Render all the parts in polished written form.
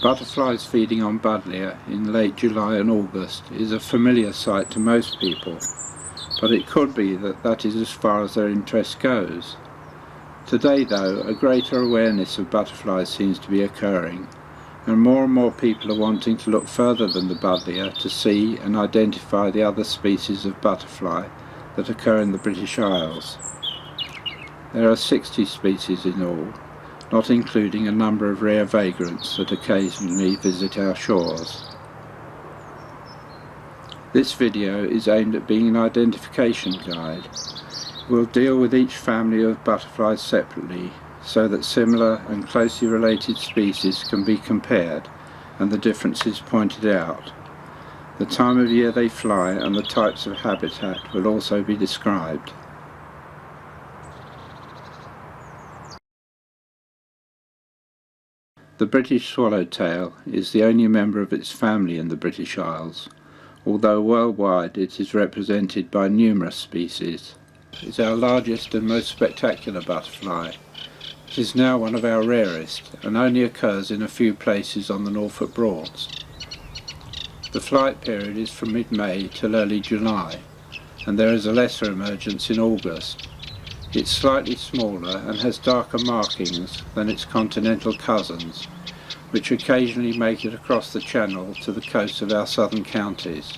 Butterflies feeding on buddleia in late July and August is a familiar sight to most people, but it could be that that is as far as their interest goes. Today though, a greater awareness of butterflies seems to be occurring, and more people are wanting to look further than the buddleia to see and identify the other species of butterfly that occur in the British Isles. There are 60 species in all, not including a number of rare vagrants that occasionally visit our shores. This video is aimed at being an identification guide. We'll deal with each family of butterflies separately so that similar and closely related species can be compared and the differences pointed out. The time of year they fly and the types of habitat will also be described. The British swallowtail is the only member of its family in the British Isles, although worldwide it is represented by numerous species. It is our largest and most spectacular butterfly. It is now one of our rarest and only occurs in a few places on the Norfolk Broads. The flight period is from mid-May till early July, and there is a lesser emergence in August. It's slightly smaller and has darker markings than its continental cousins, which occasionally make it across the channel to the coast of our southern counties.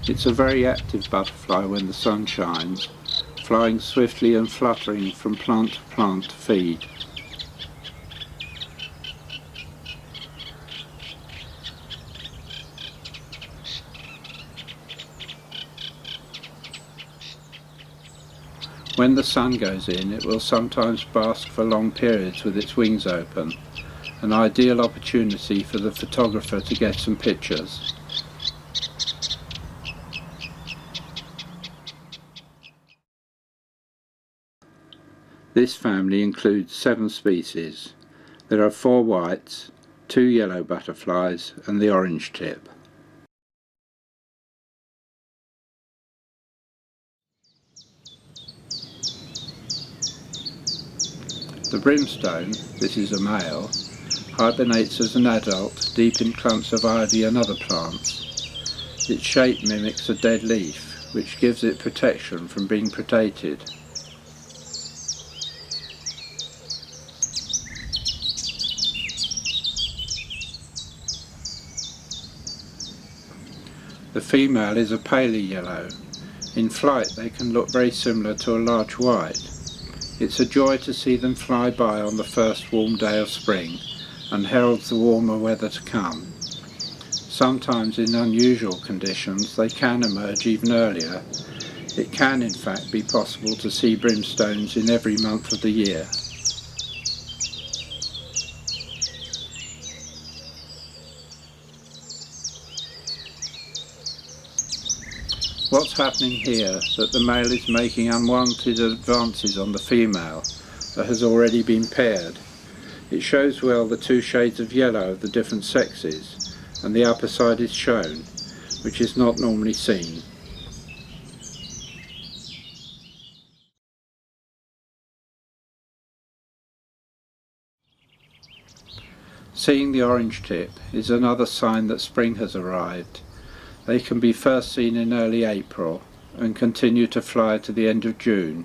It's a very active butterfly when the sun shines, flying swiftly and fluttering from plant to plant to feed. When the sun goes in, it will sometimes bask for long periods with its wings open, an ideal opportunity for the photographer to get some pictures. This family includes 7 species. There are 4 whites, 2 yellow butterflies and the orange tip. The brimstone, this is a male, hibernates as an adult deep in clumps of ivy and other plants. Its shape mimics a dead leaf, which gives it protection from being predated. The female is a paler yellow. In flight they can look very similar to a large white. It's a joy to see them fly by on the first warm day of spring and heralds the warmer weather to come. Sometimes in unusual conditions they can emerge even earlier. It can in fact be possible to see brimstones in every month of the year. What's happening here that the male is making unwanted advances on the female that has already been paired. It shows well the 2 shades of yellow of the different sexes, and the upper side is shown, which is not normally seen. Seeing the orange tip is another sign that spring has arrived. They can be first seen in early April and continue to fly to the end of June,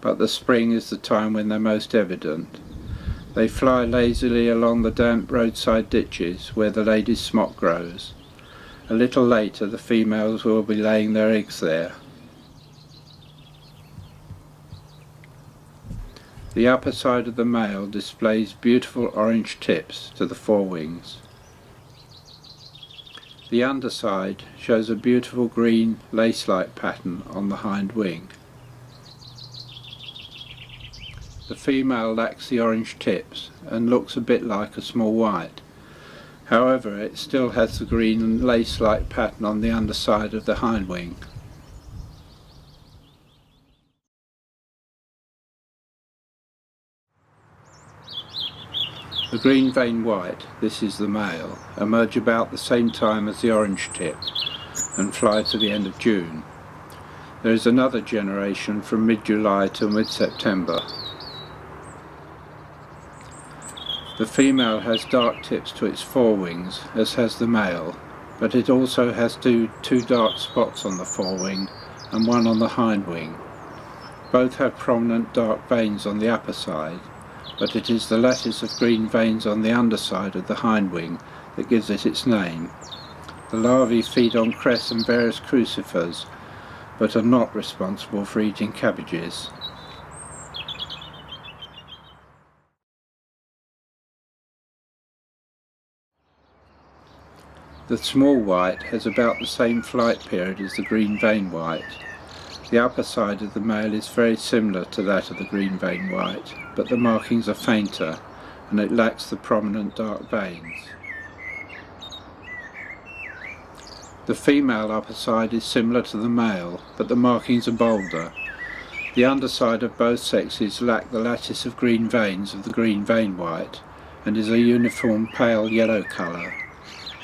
but the spring is the time when they're most evident. They fly lazily along the damp roadside ditches where the lady's smock grows. A little later the females will be laying their eggs there. The upper side of the male displays beautiful orange tips to the forewings. The underside shows a beautiful green lace-like pattern on the hind wing. The female lacks the orange tips and looks a bit like a small white. However, it still has the green lace-like pattern on the underside of the hind wing. The green veined white, this is the male, emerge about the same time as the orange tip and fly to the end of June. There is another generation from mid-July till mid-September. The female has dark tips to its forewings, as has the male, but it also has two dark spots on the forewing and one on the hind wing. Both have prominent dark veins on the upper side, but it is the lattice of green veins on the underside of the hind wing that gives it its name. The larvae feed on cress and various crucifers, but are not responsible for eating cabbages. The small white has about the same flight period as the green vein white. The upper side of the male is very similar to that of the green vein white, but the markings are fainter and it lacks the prominent dark veins. The female upper side is similar to the male, but the markings are bolder. The underside of both sexes lack the lattice of green veins of the green vein white and is a uniform pale yellow colour.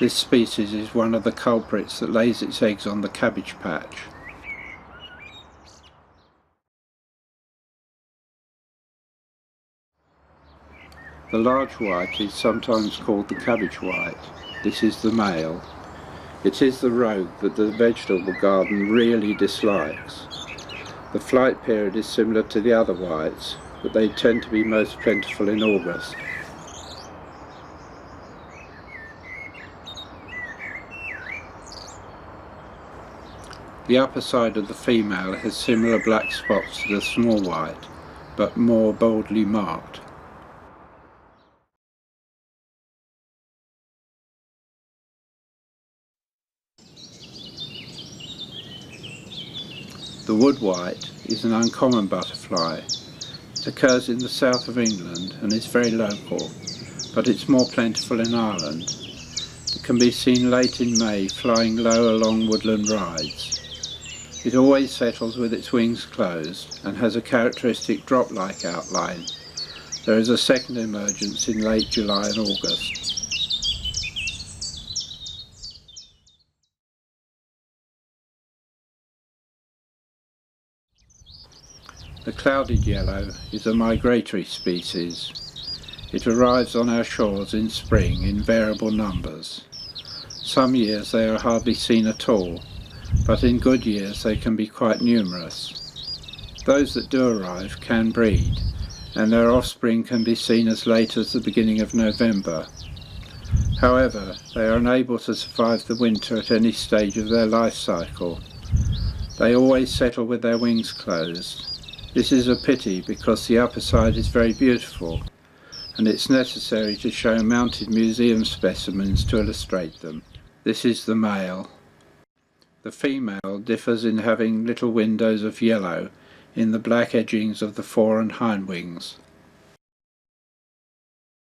This species is one of the culprits that lays its eggs on the cabbage patch. The large white is sometimes called the cabbage white. This is the male. It is the rogue that the vegetable garden really dislikes. The flight period is similar to the other whites, but they tend to be most plentiful in August. The upper side of the female has similar black spots to the small white, but more boldly marked. The wood white is an uncommon butterfly. It occurs in the south of England and is very local, but it's more plentiful in Ireland. It can be seen late in May flying low along woodland rides. It always settles with its wings closed and has a characteristic drop-like outline. There is a second emergence in late July and August. The clouded yellow is a migratory species. It arrives on our shores in spring in variable numbers. Some years they are hardly seen at all, but in good years they can be quite numerous. Those that do arrive can breed, and their offspring can be seen as late as the beginning of November. However, they are unable to survive the winter at any stage of their life cycle. They always settle with their wings closed. This is a pity because the upper side is very beautiful, and it's necessary to show mounted museum specimens to illustrate them. This is the male. The female differs in having little windows of yellow in the black edgings of the fore and hind wings.